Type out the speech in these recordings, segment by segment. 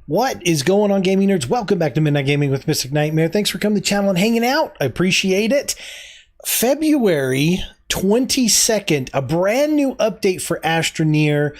What is going on, gaming nerds? Welcome back to Midnight Gaming with Mystic Nightmare. Thanks for coming to the channel and hanging out. I appreciate it. February 22nd, a brand new update for Astroneer,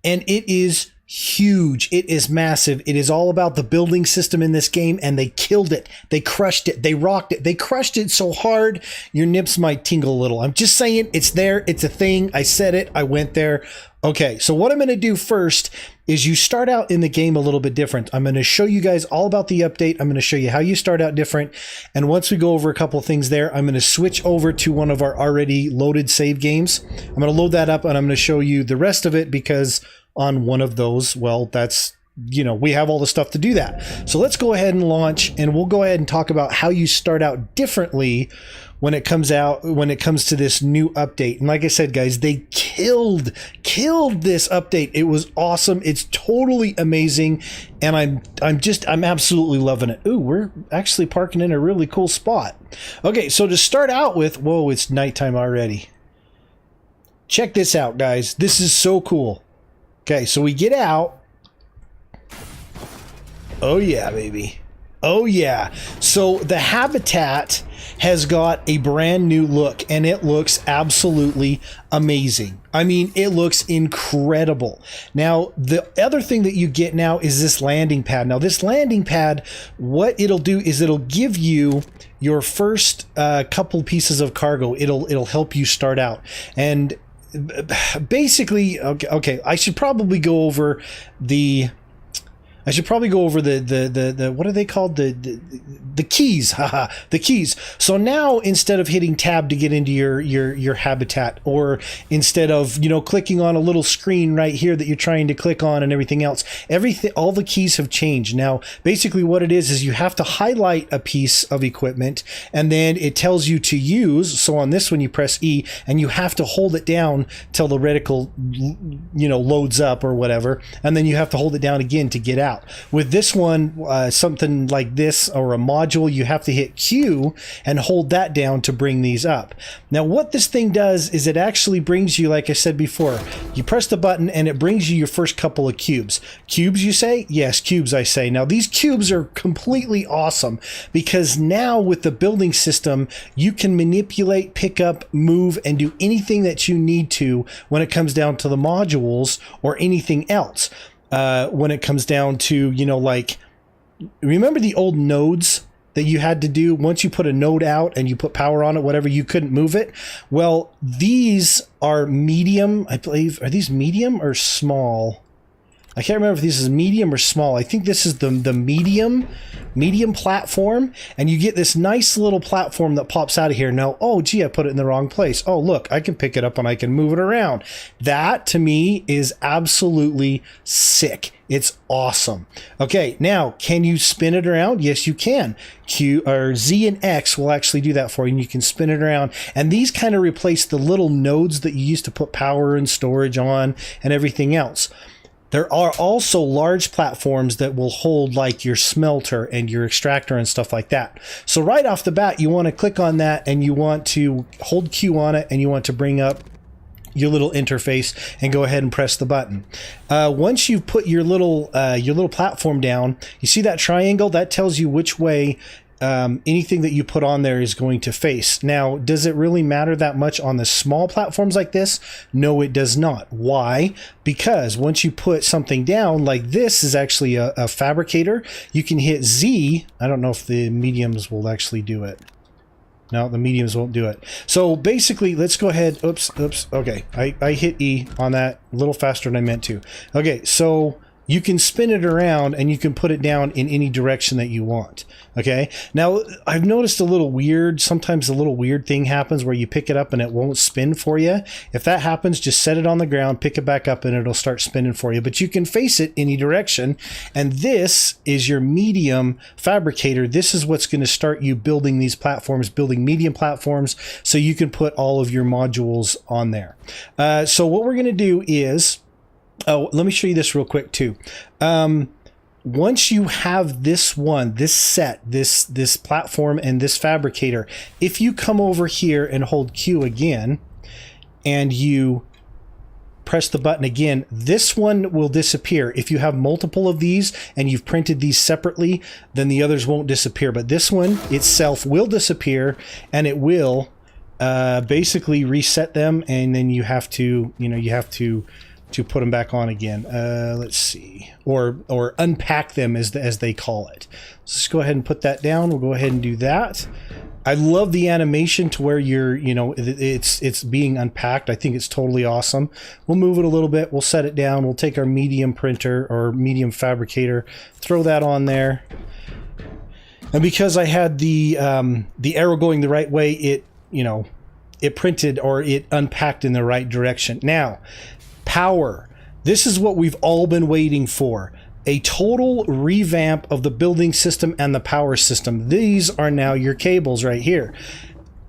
and it is huge. It is massive. It is all about the building system in this game, and they killed it. They crushed it. They rocked it. They crushed it so hard, your nips might tingle a little. I'm just saying, it's there. It's a thing. I said it. I went there. Okay, so what I'm going to do first is you start out in the game a little bit different. I'm going to show you guys all about the update. I'm going to show you how you start out different. And once we go over a couple of things there, I'm going to switch over to one of our already loaded save games. I'm going to load that up and I'm going to show you the rest of it because on one of those, well, that's, you know, we have all the stuff to do that. So let's go ahead and launch, and we'll go ahead and talk about how you start out differently when it comes to this new update. And like I said, guys, they killed this update. It was awesome. It's totally amazing, and I'm absolutely loving it. Ooh, we're actually parking in a really cool spot. Okay, so to start out with, whoa, it's nighttime already. Check this out, guys. This is so cool. Okay, so we get out. Oh yeah, baby. Oh yeah. So the habitat has got a brand new look, and it looks absolutely amazing. I mean, it looks incredible. Now, the other thing that you get now is this landing pad. Now, this landing pad, what it'll do is it'll give you your first couple pieces of cargo. It'll help you start out. And basically, okay, I should probably go over the what are they called? The keys. Haha, the keys. So now, instead of hitting tab to get into your habitat, or instead of, you know, clicking on a little screen right here that you're trying to click on and everything else, all the keys have changed. Now, basically what it is you have to highlight a piece of equipment, and then it tells you to use. So on this one, you press E, and you have to hold it down till the reticle, you know, loads up or whatever, and then you have to hold it down again to get out. With this one, something like this, or a module, you have to hit Q and hold that down to bring these up. Now, what this thing does is it actually brings you, like I said before, you press the button and it brings you your first couple of cubes. Cubes, you say? Yes, cubes, I say. Now, these cubes are completely awesome because now with the building system, you can manipulate, pick up, move, and do anything that you need to when it comes down to the modules or anything else. When it comes down to, you know, like, remember the old nodes that you had to do once you put a node out and you put power on it, whatever, you couldn't move it? Well, these are medium, I believe. Are these medium or small? I can't remember if this is medium or small. I think this is the medium platform, and you get this nice little platform that pops out of here. Now, oh gee, I put it in the wrong place. Oh look, I can pick it up and I can move it around. That to me is absolutely sick. It's awesome. Okay, now can you spin it around? Yes, you can. Q or Z and X will actually do that for you, and you can spin it around. And these kind of replace the little nodes that you used to put power and storage on and everything else. There are also large platforms that will hold like your smelter and your extractor and stuff like that. So right off the bat, you want to click on that and you want to hold Q on it, and you want to bring up your little interface and go ahead and press the button. Once you've put your little platform down, you see that triangle? That tells you which way anything that you put on there is going to face. Now, does it really matter that much on the small platforms like this? No, it does not. Why? Because once you put something down, like this is actually a fabricator, you can hit Z. I don't know if the mediums will actually do it. No, the mediums won't do it. So basically, let's go ahead. Oops. Okay, I hit E on that a little faster than I meant to. Okay, so you can spin it around and you can put it down in any direction that you want. Okay. Now, I've noticed sometimes a little weird thing happens where you pick it up and it won't spin for you. If that happens, just set it on the ground, pick it back up, and it'll start spinning for you. But you can face it any direction. And this is your medium fabricator. This is what's going to start you building these platforms, building medium platforms, so you can put all of your modules on there. So what we're going to do is, oh, let me show you this real quick too. Once you have this platform and this fabricator, if you come over here and hold Q again, and you press the button again, this one will disappear. If you have multiple of these and you've printed these separately, then the others won't disappear. But this one itself will disappear, and it will basically reset them, and then you have to, to put them back on again. Let's see, or unpack them as they call it. So let's go ahead and put that down. We'll go ahead and do that. I love the animation to where you're, it's being unpacked. I think it's totally awesome. We'll move it a little bit. We'll set it down. We'll take our medium printer or medium fabricator, throw that on there. And because I had the arrow going the right way, it printed, or it unpacked in the right direction. Now, power. This is what we've all been waiting for. A total revamp of the building system and the power system. These are now your cables right here.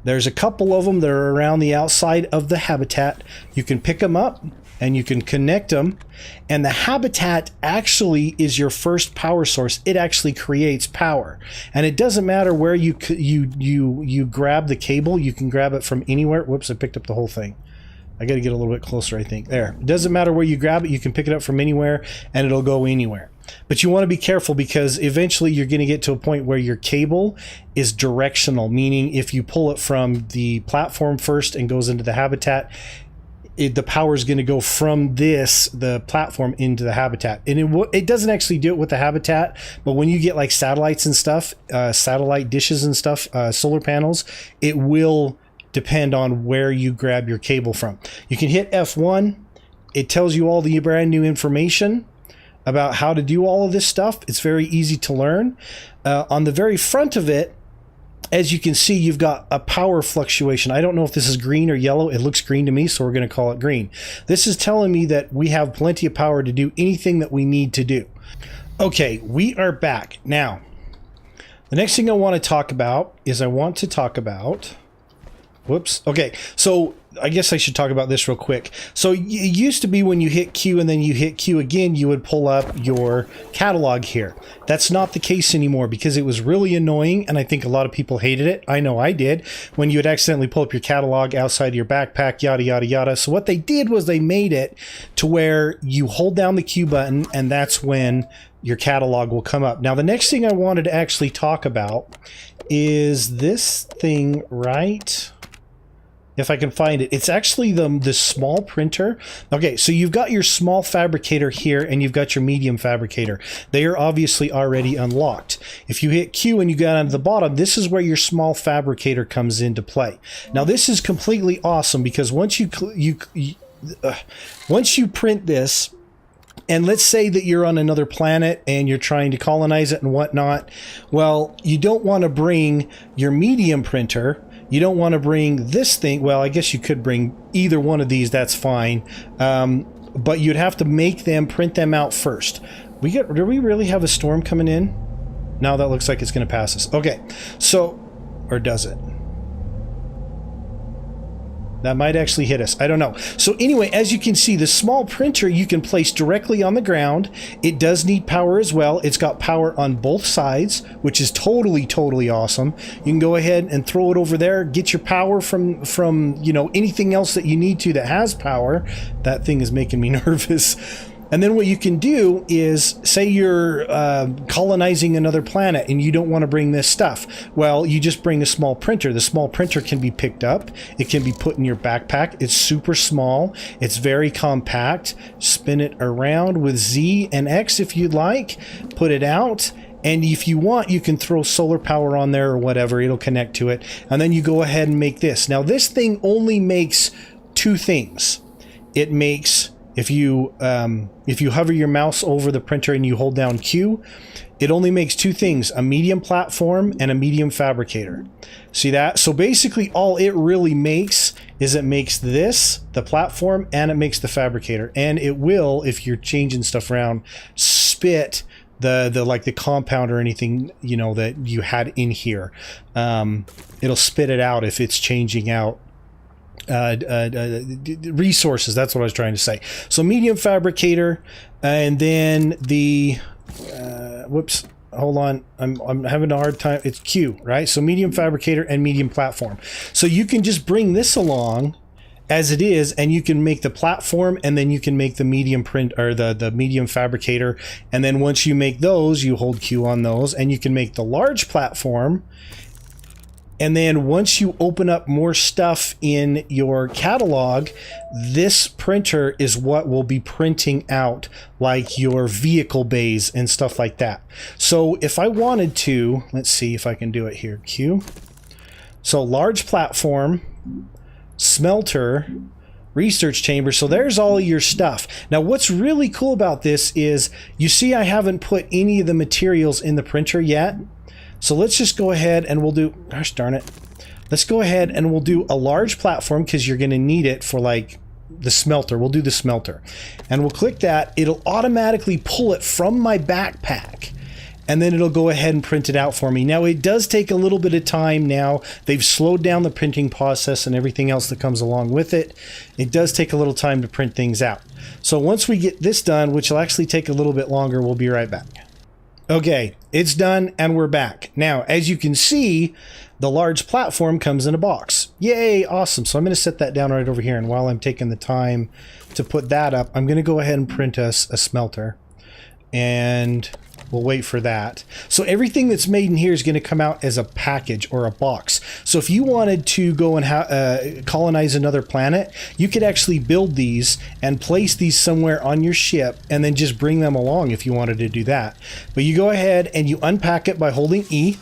There's a couple of them that are around the outside of the habitat. You can pick them up and you can connect them. And the habitat actually is your first power source. It actually creates power. And it doesn't matter where you grab the cable. You can grab it from anywhere. Whoops, I picked up the whole thing. I got to get a little bit closer, I think. There. It doesn't matter where you grab it. You can pick it up from anywhere, and it'll go anywhere. But you want to be careful, because eventually you're going to get to a point where your cable is directional, meaning if you pull it from the platform first and goes into the habitat, the power is going to go from the platform into the habitat. And it doesn't actually do it with the habitat, but when you get like satellites and stuff, satellite dishes and stuff, solar panels, it will depend on where you grab your cable from. You can hit F1. It tells you all the brand new information about how to do all of this stuff. It's very easy to learn. On the very front of it, as you can see, you've got a power fluctuation. I don't know if this is green or yellow. It looks green to me, so we're going to call it green. This is telling me that we have plenty of power to do anything that we need to do. Okay, we are back. Now, the next thing I want to talk about is whoops. Okay, so I guess I should talk about this real quick. So it used to be when you hit Q and then you hit Q again, you would pull up your catalog here. That's not the case anymore, because it was really annoying, and I think a lot of people hated it. I know I did, when you would accidentally pull up your catalog outside of your backpack, yada, yada, yada. So what they did was they made it to where you hold down the Q button, and that's when your catalog will come up. Now, the next thing I wanted to actually talk about is this thing right... if I can find it. It's actually the small printer. Okay, so you've got your small fabricator here, and you've got your medium fabricator. They are obviously already unlocked. If you hit Q and you go down to the bottom, this is where your small fabricator comes into play. Now, this is completely awesome, because once you print this, and let's say that you're on another planet and you're trying to colonize it and whatnot, well, you don't want to bring your medium printer. You don't want to bring this thing. Well, I guess you could bring either one of these. That's fine. But you'd have to make them, print them out first. Do we really have a storm coming in? No, that looks like it's going to pass us. Okay. So, or does it? That might actually hit us. I don't know. So anyway, as you can see, the small printer you can place directly on the ground. It does need power as well. It's got power on both sides, which is totally, totally awesome. You can go ahead and throw it over there, get your power from anything else that you need to that has power. That thing is making me nervous. And then what you can do is, say you're colonizing another planet and you don't want to bring this stuff. Well, you just bring a small printer. The small printer can be picked up. It can be put in your backpack. It's super small. It's very compact. Spin it around with Z and X if you'd like. Put it out. And if you want, you can throw solar power on there or whatever. It'll connect to it. And then you go ahead and make this. Now, this thing only makes two things. It makes... If you hover your mouse over the printer and you hold down Q, it only makes two things: a medium platform and a medium fabricator. See that? So basically all it really makes is it makes this, the platform, and it makes the fabricator. And it will, if you're changing stuff around, spit the compound or anything, that you had in here. It'll spit it out if it's changing out resources. That's what I was trying to say. So medium fabricator, and then the whoops, hold on, I'm having a hard time. It's Q, right? So medium fabricator and medium platform. So you can just bring this along as it is, and you can make the platform, and then you can make the medium print, or the medium fabricator, and then once you make those, you hold Q on those, and you can make the large platform. And then once you open up more stuff in your catalog, this printer is what will be printing out like your vehicle bays and stuff like that. So if I wanted to, let's see if I can do it here, Q. So large platform, smelter, research chamber. So there's all of your stuff. Now what's really cool about this is, you see I haven't put any of the materials in the printer yet. So let's just go ahead and we'll do, gosh darn it. Let's go ahead and we'll do a large platform, because you're going to need it for like the smelter. We'll do the smelter. And we'll click that. It'll automatically pull it from my backpack. And then it'll go ahead and print it out for me. Now it does take a little bit of time now. They've slowed down the printing process and everything else that comes along with it. It does take a little time to print things out. So once we get this done, which will actually take a little bit longer, we'll be right back. Okay, it's done and we're back. Now, as you can see, the large platform comes in a box. Yay, awesome. So I'm going to set that down right over here. And while I'm taking the time to put that up, I'm going to go ahead and print us a smelter. And we'll wait for that. So everything that's made in here is going to come out as a package or a box. So if you wanted to go and colonize another planet, you could actually build these and place these somewhere on your ship and then just bring them along if you wanted to do that. But you go ahead and you unpack it by holding E.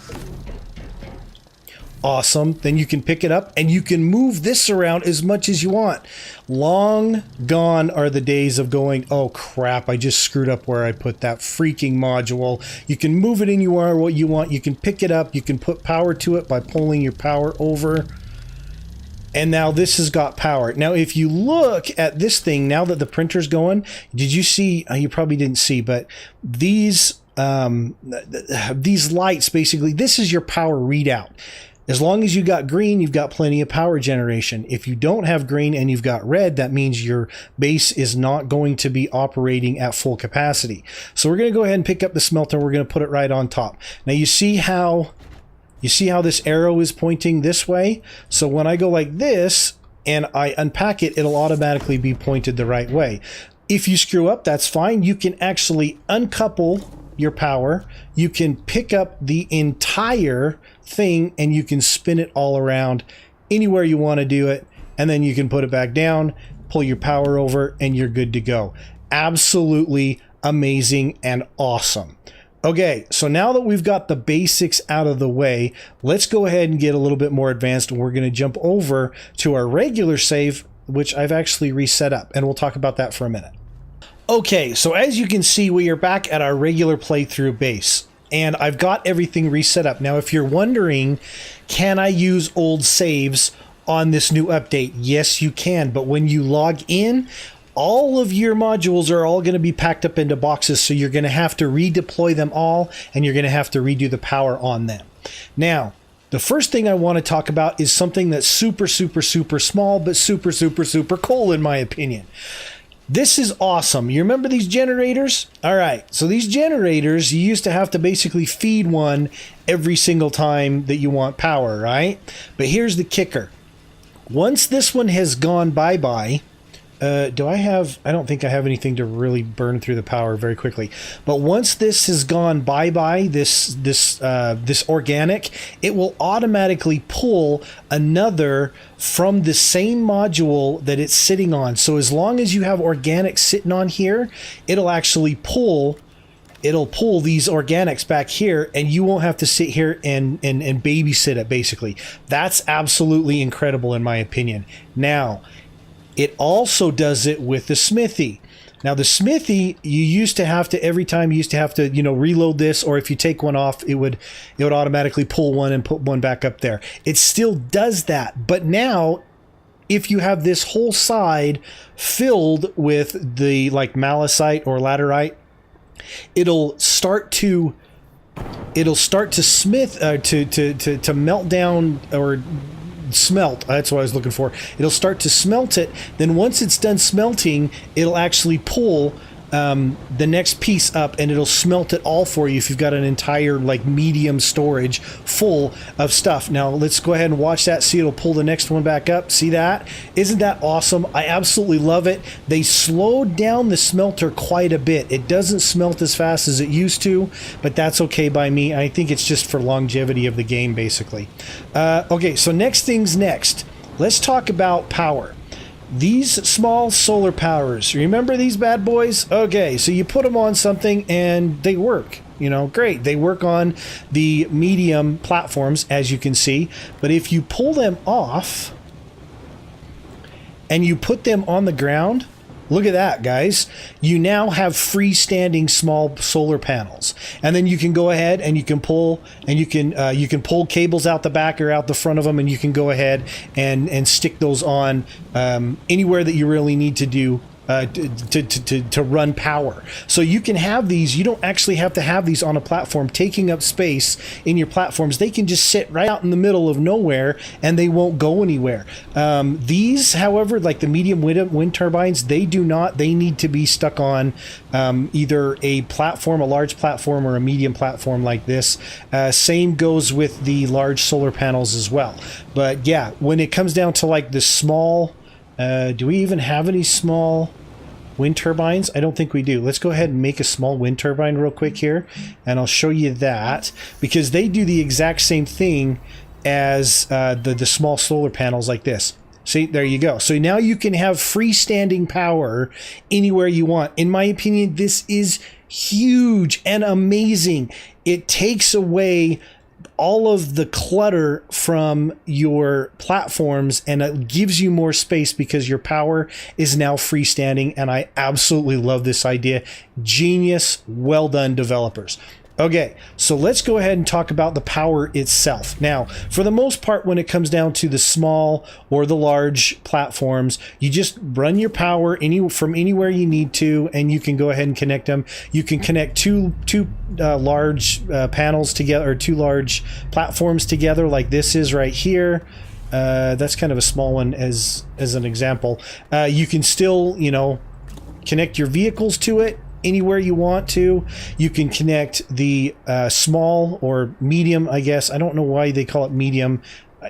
Awesome. Then you can pick it up and you can move this around as much as you want. Long gone are the days of going, oh crap, I just screwed up where I put that freaking module. You can move it anywhere what you want. You can pick it up. You can put power to it by pulling your power over. And now this has got power. Now, if you look at this thing, now that the printer's going, did you see, you probably didn't see, but these lights, basically, this is your power readout. As long as you got green, you've got plenty of power generation. If you don't have green and you've got red, that means your base is not going to be operating at full capacity. So we're going to go ahead and pick up the smelter. We're going to put it right on top. Now you see how this arrow is pointing this way? So when I go like this and I unpack it, it'll automatically be pointed the right way. If you screw up, that's fine. You can actually uncouple your power. You can pick up the entire thing and you can spin it all around anywhere you want to do it, and then you can put it back down, pull your power over, and you're good to go. Absolutely amazing and awesome. Okay, so now that we've got the basics out of the way, let's go ahead and get a little bit more advanced, and we're going to jump over to our regular save, which I've actually reset up, and we'll talk about that for a minute. Okay, so as you can see, we are back at our regular playthrough base, and I've got everything reset up. Now, if you're wondering, can I use old saves on this new update? Yes, you can, but when you log in, all of your modules are all going to be packed up into boxes, so you're going to have to redeploy them all, and you're going to have to redo the power on them. Now, the first thing I want to talk about is something that's super, super, super small, but super, super, super cool in my opinion. This is awesome. You remember these generators? All right. So these generators, you used to have to basically feed one every single time that you want power, right? But here's the kicker. Once this one has gone bye-bye, I don't think I have anything to really burn through the power very quickly. But once this has gone bye-bye, this organic, it will automatically pull another from the same module that it's sitting on. So as long as you have organic sitting on here, it'll actually pull these organics back here, and you won't have to sit here and babysit it, basically. That's absolutely incredible in my opinion. Now, it also does it with the smithy. Now the smithy, you used to have to, every time you used to have to, reload this, or if you take one off, it would automatically pull one and put one back up there. It still does that, but now if you have this whole side filled with the malicite or laterite, it'll start to melt down, or smelt. That's what I was looking for. It'll start to smelt it. Then once it's done smelting, it'll actually pull the next piece up, and it'll smelt it all for you if you've got an entire like medium storage full of stuff. Now let's go ahead and watch that. See, it'll pull the next one back up. See that? Isn't that awesome? I absolutely love it. They slowed down the smelter quite a bit. It doesn't smelt as fast as it used to, but that's okay by me. I think it's just for longevity of the game, basically. Okay, so next things next. Let's talk about power. These small solar powers, remember these bad boys? Okay, so you put them on something and they work. You know, great. They work on the medium platforms, as you can see. But if you pull them off and you put them on the ground, look at that, guys. You now have freestanding small solar panels, and then you can go ahead and you can pull, and you can pull cables out the back or out the front of them, and you can go ahead and stick those on anywhere that you really need to do. To run power. So you can have these. You don't actually have to have these on a platform taking up space in your platforms. They can just sit right out in the middle of nowhere and they won't go anywhere. These, however, like the medium wind turbines, they do not. They need to be stuck on either a platform, a large platform, or a medium platform like this. Same goes with the large solar panels as well. But yeah, when it comes down to like the small, do we even have any small wind turbines? I don't think we do. Let's go ahead and make a small wind turbine real quick here, and I'll show you that, because they do the exact same thing as the small solar panels like this. See, there you go. So now you can have freestanding power anywhere you want. In my opinion, this is huge and amazing. It takes away all of the clutter from your platforms, and it gives you more space because your power is now freestanding, and I absolutely love this idea. Genius. Well done, developers. Okay, so let's go ahead and talk about the power itself. Now, for the most part, when it comes down to the small or the large platforms, you just run your power from anywhere you need to, and you can go ahead and connect them. You can connect two large panels together, or two large platforms together, like this is right here. That's kind of a small one as an example. You can still, you know, connect your vehicles to it anywhere you want to. You can connect the small or medium, I guess. I don't know why they call it medium.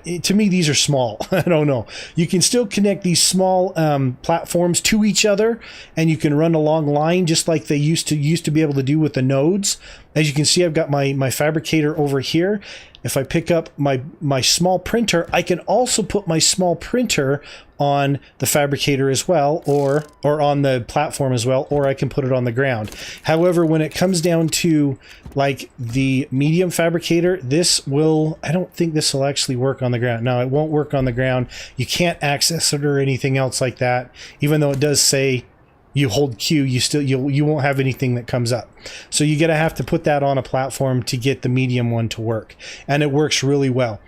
To me, these are small. I don't know. You can still connect these small platforms to each other, and you can run a long line just like they used to be able to do with the nodes. As you can see, I've got my fabricator over here. If I pick up my small printer, I can also put my small printer on the fabricator as well, or on the platform as well, or I can put it on the ground. However, when it comes down to like the medium fabricator, I don't think this will actually work on the ground. No, it won't work on the ground. You can't access it or anything else like that, even though it does say you hold Q, you won't have anything that comes up. So you're gonna have to put that on a platform to get the medium one to work, and it works really well.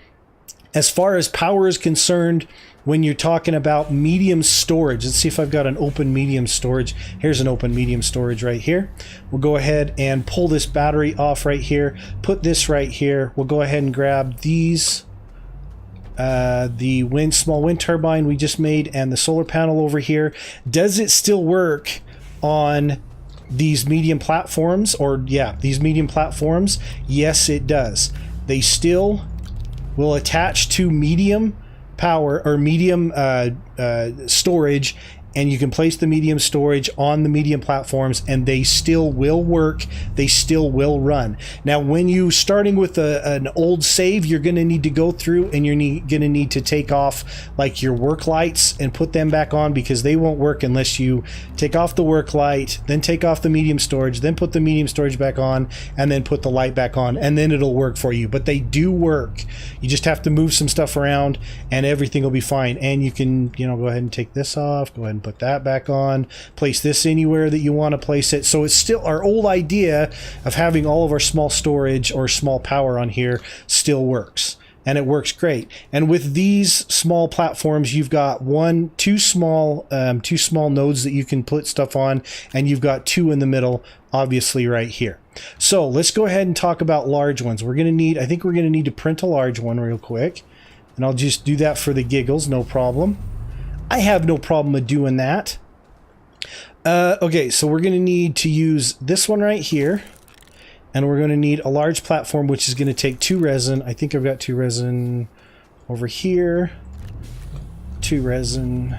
As far as power is concerned, when you're talking about medium storage, let's see if I've got an open medium storage. Here's an open medium storage right here. We'll go ahead and pull this battery off right here, put this right here. We'll go ahead and grab these, the small wind turbine we just made, and the solar panel over here. Does it still work on these medium platforms? These medium platforms? Yes, it does. They still will attach to medium power or medium storage, and you can place the medium storage on the medium platforms, and they still will work. They still will run. Now, when you starting with an old save, you're going to need to go through, and you're going to need to take off like your work lights and put them back on, because they won't work unless you take off the work light, then take off the medium storage, then put the medium storage back on, and then put the light back on, and then it'll work for you. But they do work. You just have to move some stuff around, and everything will be fine. And you can, go ahead and take this off, go ahead and put that back on, place this anywhere that you want to place it. So it's still our old idea of having all of our small storage or small power on here still works, and it works great. And with these small platforms, you've got two small nodes that you can put stuff on, and you've got two in the middle, obviously right here. So let's go ahead and talk about large ones. I think we're going to need to print a large one real quick, and I'll just do that for the giggles, no problem. I have no problem with doing that. Okay, so we're going to need to use this one right here. And we're going to need a large platform, which is going to take 2 resin. I think I've got 2 resin over here. 2 resin.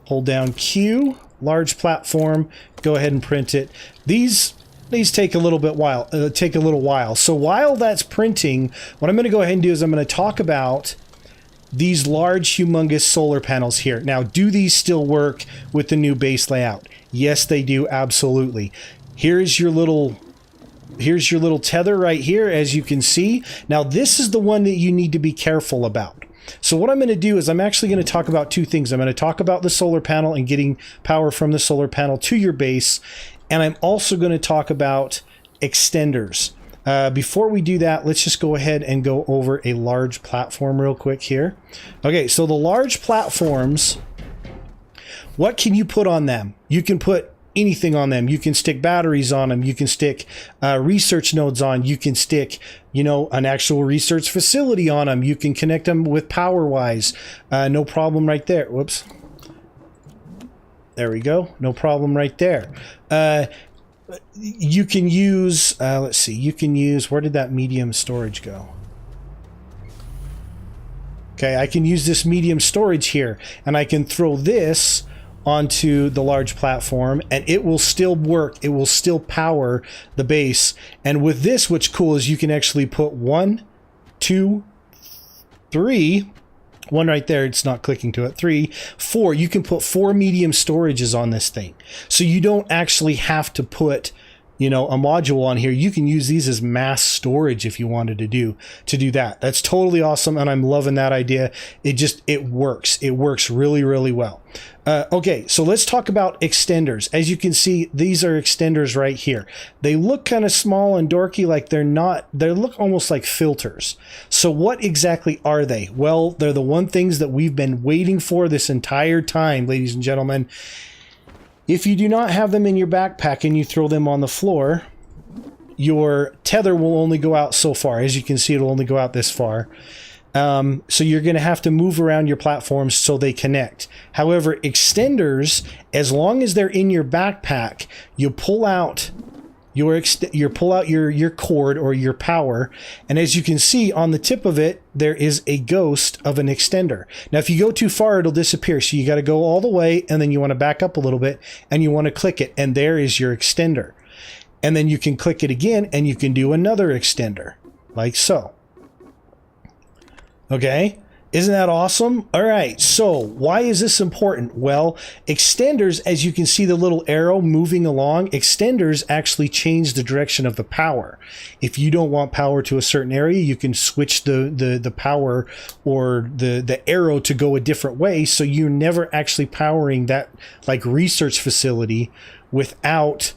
Hold down Q. Large platform. Go ahead and print it. These take a little while. So while that's printing, what I'm going to go ahead and do is I'm going to talk about these large, humongous solar panels here. Now, do these still work with the new base layout? Yes, they do. Absolutely. Here's your little tether right here, as you can see. Now, this is the one that you need to be careful about. So what I'm going to do is I'm actually going to talk about 2 things. I'm going to talk about the solar panel and getting power from the solar panel to your base. And I'm also going to talk about extenders. Before we do that, let's just go ahead and go over a large platform real quick here. Okay, so the large platforms, what can you put on them? You can put anything on them. You can stick batteries on them. You can stick research nodes on. You can stick, you know, an actual research facility on them. You can connect them with power-wise. No problem right there. Whoops. There we go. No problem right there. You can use, let's see, you can use, where did that medium storage go? Okay, I can use this medium storage here, and I can throw this onto the large platform, and it will still work. It will still power the base. And with this, what's cool is you can actually put 1, 2, 3, 1 right there, it's not clicking to it, 3, 4. You can put 4 medium storages on this thing. So you don't actually have to put, you know, a module on here. You can use these as mass storage if you wanted to do that. That's totally awesome, and I'm loving that idea. It works. It works really, really well. Okay, so let's talk about extenders. As you can see, these are extenders right here. They look kind of small and dorky, like they're not, they look almost like filters. So what exactly are they? Well, they're the one things that we've been waiting for this entire time, ladies and gentlemen. If you do not have them in your backpack and you throw them on the floor, your tether will only go out so far. As you can see, it'll only go out this far. So you're going to have to move around your platforms so they connect. However, extenders, as long as they're in your backpack, you pull out your cord or your power, and as you can see on the tip of it, there is a ghost of an extender. Now, if you go too far, it'll disappear. So you got to go all the way, and then you want to back up a little bit, and you want to click it, and there is your extender. And then you can click it again, and you can do another extender, like so. Okay, isn't that awesome? All right, so why is this important? Well, extenders, as you can see the little arrow moving along, extenders actually change the direction of the power. If you don't want power to a certain area, you can switch the power or the arrow to go a different way, so you're never actually powering that like research facility without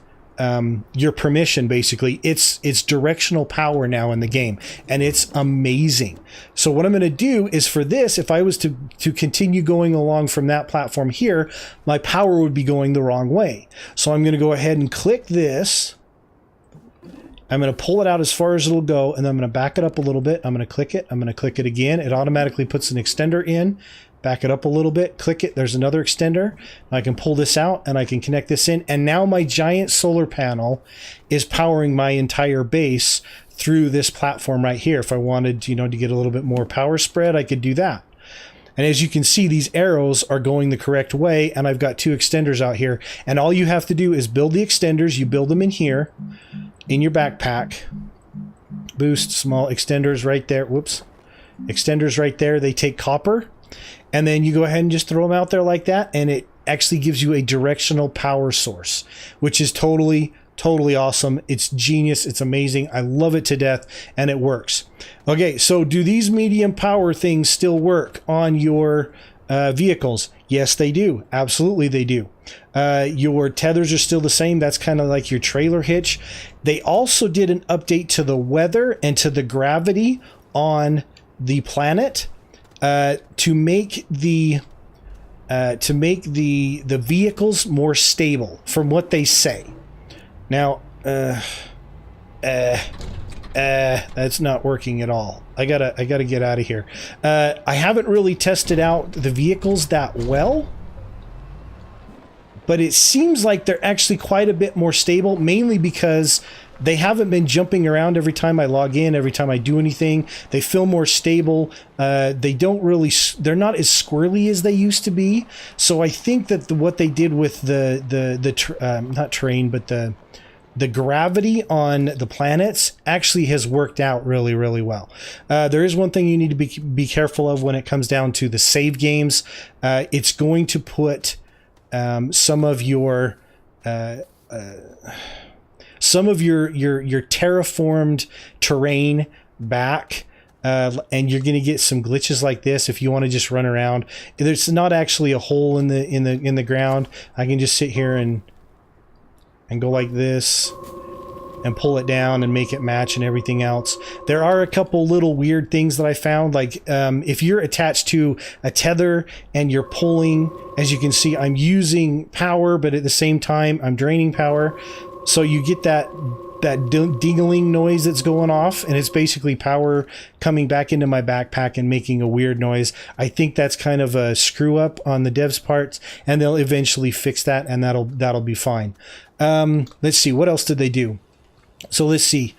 your permission. Basically, it's directional power now in the game, and it's amazing. So what I'm going to do is, for this, if I was to continue going along from that platform here, my power would be going the wrong way. So I'm going to go ahead and click this. I'm going to pull it out as far as it'll go, and then I'm going to back it up a little bit. I'm going to click it. I'm going to click it again. It automatically puts an extender in. Back it up a little bit, click it, there's another extender. I can pull this out and I can connect this in, and now my giant solar panel is powering my entire base through this platform right here. If I wanted, you know, to get a little bit more power spread, I could do that. And as you can see, these arrows are going the correct way, and I've got 2 extenders out here, and all you have to do is build the extenders. You build them in here in your backpack. Boost, small extenders right there. Whoops. Extenders right there. They take copper. And then you go ahead and just throw them out there like that, and it actually gives you a directional power source, which is totally awesome. It's genius. It's amazing. I love it to death, and it works. Okay, so do these medium power things still work on your vehicles? Yes, they do. Absolutely, they do. Your tethers are still the same. That's kind of like your trailer hitch. They also did an update to the weather and to the gravity on the planet. To make the vehicles more stable, from what they say. Now, that's not working at all. I gotta get out of here. I haven't really tested out the vehicles that well. but it seems like they're actually quite a bit more stable, mainly because they haven't been jumping around every time I log in, every time I do anything. They feel more stable. They're not as squirrely as they used to be. So I think that what they did with not terrain, but the gravity on the planets actually has worked out really, really well. There is one thing you need to be careful of when it comes down to the save games. It's going to put some of your terraformed terrain back, and you're going to get some glitches like this if you want to just run around. There's not actually a hole in the ground. I can just sit here and go like this and pull it down and make it match and everything else. There are a couple little weird things that I found, like if you're attached to a tether and you're pulling, as you can see, I'm using power, but at the same time I'm draining power. So you get that dingling noise that's going off, and it's basically power coming back into my backpack and making a weird noise. I think that's kind of a screw up on the devs' parts, and they'll eventually fix that, and that'll be fine. Let's see, what else did they do? So let's see.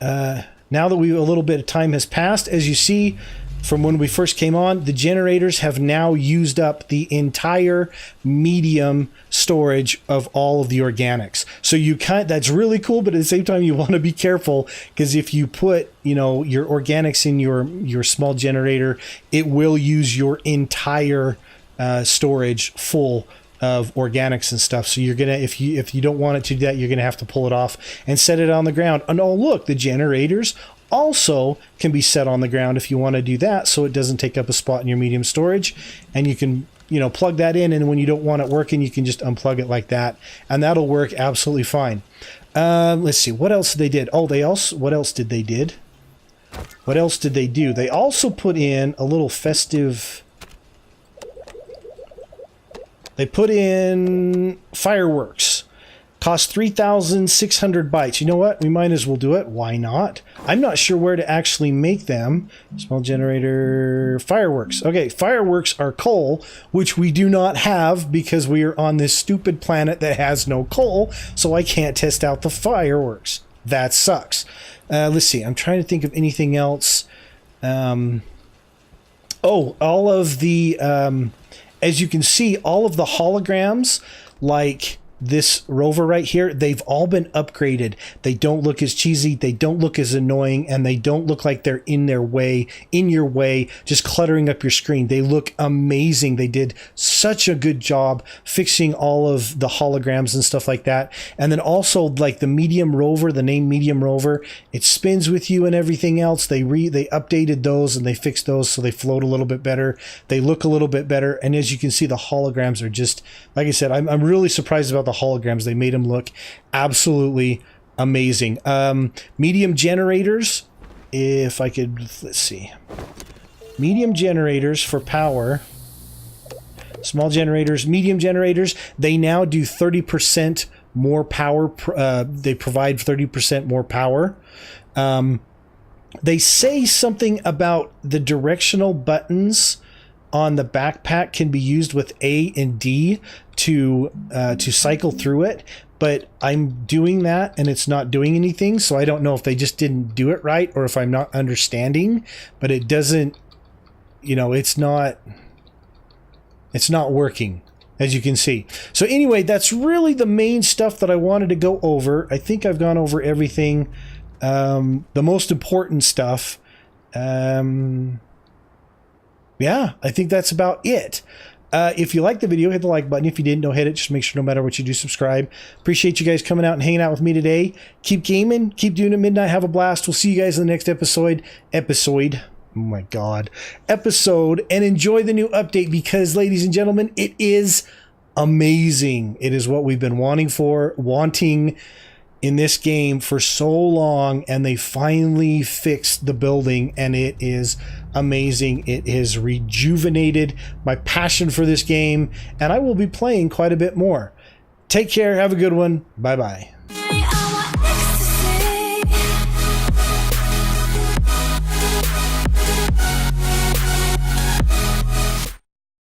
Now that a little bit of time has passed, as you see, from when we first came on, the generators have now used up the entire medium storage of all of the organics. So that's really cool, but at the same time you want to be careful, because if you put, your organics in your small generator, it will use your entire storage full of organics and stuff. So you're gonna, if you don't want it to do that, you're gonna have to pull it off and set it on the ground. And oh look, the generators also can be set on the ground if you want to do that, so it doesn't take up a spot in your medium storage, and you can plug that in, and when you don't want it working, you can just unplug it like that, and that'll work absolutely fine. Let's see, what else they did. What else did they do? They also put in a little festive, they put in fireworks. Cost 3,600 bytes. You know what? We might as well do it. Why not? I'm not sure where to actually make them. Small generator, fireworks. Okay, fireworks are coal, which we do not have because we are on this stupid planet that has no coal, so I can't test out the fireworks. That sucks. Let's see. I'm trying to think of anything else. All of the, as you can see, all of the holograms, like this rover right here, they've all been upgraded. They don't look as cheesy, they don't look as annoying, and they don't look like they're in your way, just cluttering up your screen. They look amazing. They did such a good job fixing all of the holograms and stuff like that. And then also, like the medium rover, the name medium rover, it spins with you and everything else. They updated those and they fixed those so they float a little bit better. They look a little bit better. And as you can see, the holograms are just, like I said, I'm really surprised about the holograms. They made them look absolutely amazing. Medium generators, if I could, let's see, medium generators for power, small generators, medium generators, they now do 30% more power. They provide 30% more power. They say something about the directional buttons on the backpack can be used with A and D to cycle through it, but I'm doing that and it's not doing anything, so I don't know if they just didn't do it right or if I'm not understanding, but it doesn't, it's not working, as you can see. So anyway, that's really the main stuff that I wanted to go over. I think I've gone over everything, the most important stuff. Yeah, I think that's about it. If you liked the video, hit the like button. If you didn't, don't hit it. Just make sure no matter what you do, subscribe. Appreciate you guys coming out and hanging out with me today. Keep gaming. Keep doing it midnight. Have a blast. We'll see you guys in the next episode. Oh my God. Episode. And enjoy the new update because, ladies and gentlemen, it is amazing. It is what we've been wanting in this game for so long, and they finally fixed the building, and it is amazing. It has rejuvenated my passion for this game, and I will be playing quite a bit more. Take care. Have a good one. Bye-bye.